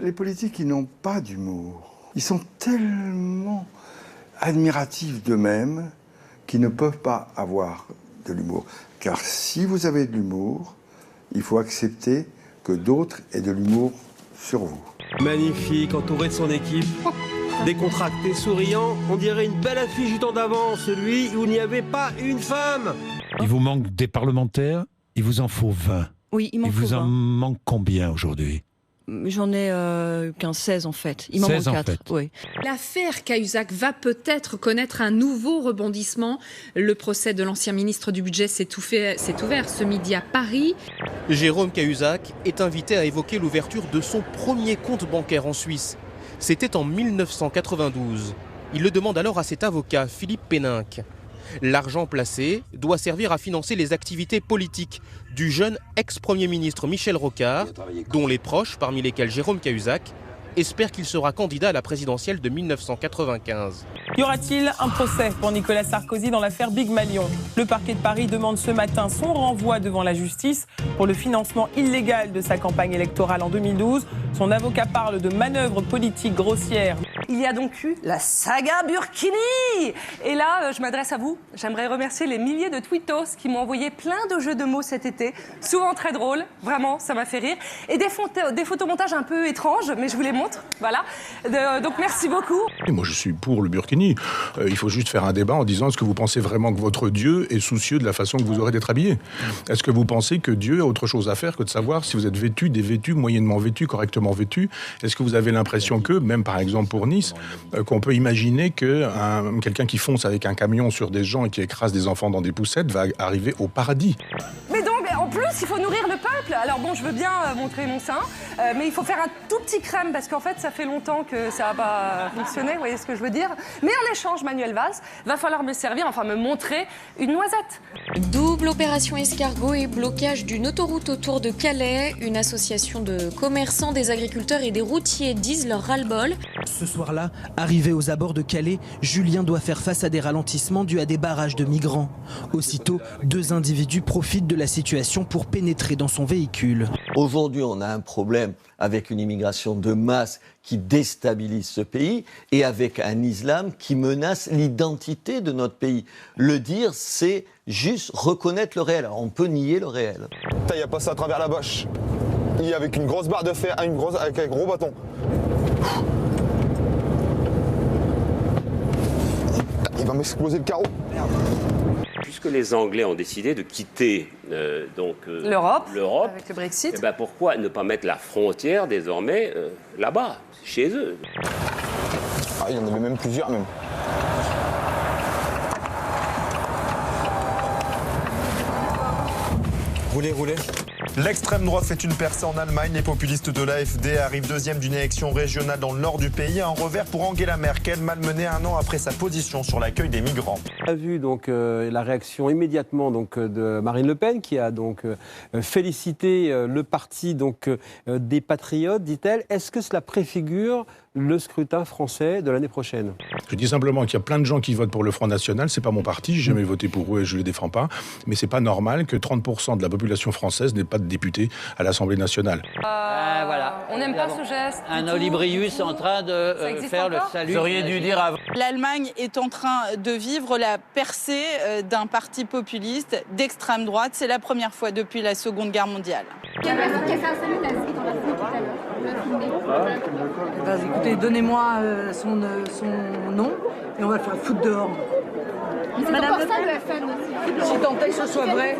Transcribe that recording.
Les politiques qui n'ont pas d'humour, ils sont tellement admiratifs d'eux-mêmes qu'ils ne peuvent pas avoir de l'humour. Car si vous avez de l'humour, il faut accepter que d'autres aient de l'humour sur vous. Magnifique, entouré de son équipe. Décontracté, souriant, on dirait une belle affiche du temps d'avant, celui où il n'y avait pas une femme. Il vous manque des parlementaires, il vous en faut 20. Oui, il m'en faut 20. Il vous en manque combien aujourd'hui ? J'en ai 15-16 en fait. Il m'en 16 manque en 4. fait. Oui. L'affaire Cahuzac va peut-être connaître un nouveau rebondissement. Le procès de l'ancien ministre du Budget s'est ouvert ce midi à Paris. Jérôme Cahuzac est invité à évoquer l'ouverture de son premier compte bancaire en Suisse. C'était en 1992. Il le demande alors à cet avocat, Philippe Péninck. L'argent placé doit servir à financer les activités politiques du jeune ex-premier ministre Michel Rocard, dont les proches, parmi lesquels Jérôme Cahuzac, espèrent qu'il sera candidat à la présidentielle de 1995. Y aura-t-il un procès pour Nicolas Sarkozy dans l'affaire Big Malion ? Le parquet de Paris demande ce matin son renvoi devant la justice pour le financement illégal de sa campagne électorale en 2012. Son avocat parle de manœuvres politiques grossières. Il y a donc eu la saga Burkini. Et là, je m'adresse à vous. J'aimerais remercier les milliers de tweetos qui m'ont envoyé plein de jeux de mots cet été. Souvent très drôles, vraiment, ça m'a fait rire. Et des photomontages un peu étranges, mais je vous les montre. Voilà. Donc merci beaucoup. Et moi je suis pour le Burkini. Il faut juste faire un débat en disant est-ce que vous pensez vraiment que votre Dieu est soucieux de la façon que vous aurez d'être habillé ? Est-ce que vous pensez que Dieu a autre chose à faire que de savoir si vous êtes vêtu, dévêtu, moyennement vêtu, correctement vêtu ? Est-ce que vous avez l'impression que, même par exemple pour Nice, qu'on peut imaginer que quelqu'un qui fonce avec un camion sur des gens et qui écrase des enfants dans des poussettes va arriver au paradis ? Mais donc, en plus, il faut nourrir le peuple. Alors bon, je veux bien montrer mon sein, mais il faut faire un tout petit crème parce qu'en fait, ça fait longtemps que ça n'a pas fonctionné, vous voyez ce que je veux dire ? Mais en échange, Manuel Valls, va falloir me servir, enfin me montrer une noisette. Double opération escargot et blocage d'une autoroute autour de Calais. Une association de commerçants, des agriculteurs et des routiers disent leur ras-le-bol. Ce soir-là, arrivé aux abords de Calais, Julien doit faire face à des ralentissements dus à des barrages de migrants. Aussitôt, 2 individus profitent de la situation pour pénétrer dans son véhicule. Aujourd'hui, on a un problème avec une immigration de masse qui déstabilise ce pays et avec un islam qui menace l'identité de notre pays. Le dire, c'est juste reconnaître le réel. Alors, on peut nier le réel. Il y a passé à travers la bâche. Il est avec une grosse barre de fer, avec un gros bâton. Il va m'exploser le carreau. Puisque les Anglais ont décidé de quitter l'Europe, l'Europe, avec le Brexit, eh ben pourquoi ne pas mettre la frontière désormais là-bas, chez eux ? Ah, il y en avait même plusieurs même. Roulez. L'extrême droite fait une percée en Allemagne. Les populistes de l'AfD arrivent deuxième d'une élection régionale dans le nord du pays. Un revers pour Angela Merkel, malmenée 1 an après sa position sur l'accueil des migrants. On a vu donc la réaction immédiatement de Marine Le Pen qui a donc félicité le parti des Patriotes, dit-elle. Est-ce que cela préfigure le scrutin français de l'année prochaine ? Je dis simplement qu'il y a plein de gens qui votent pour le Front National. C'est pas mon parti, j'ai jamais voté pour eux et je les défends pas. Mais c'est pas normal que 30% de la population française n'ait pas de député à l'Assemblée nationale. Voilà. On n'aime pas ce geste. Un Olibrius en train de faire le salut. Vous auriez dû dire avant. L'Allemagne est en train de vivre la percée d'un parti populiste d'extrême droite. C'est la première fois depuis la Seconde Guerre mondiale. Il y a personne qui a fait un salut nazi dans la foule tout à l'heure. Écoutez, donnez-moi son nom et on va le faire foutre dehors. Mais c'est encore ça le FN aussi. Si tant est que ce soit vrai.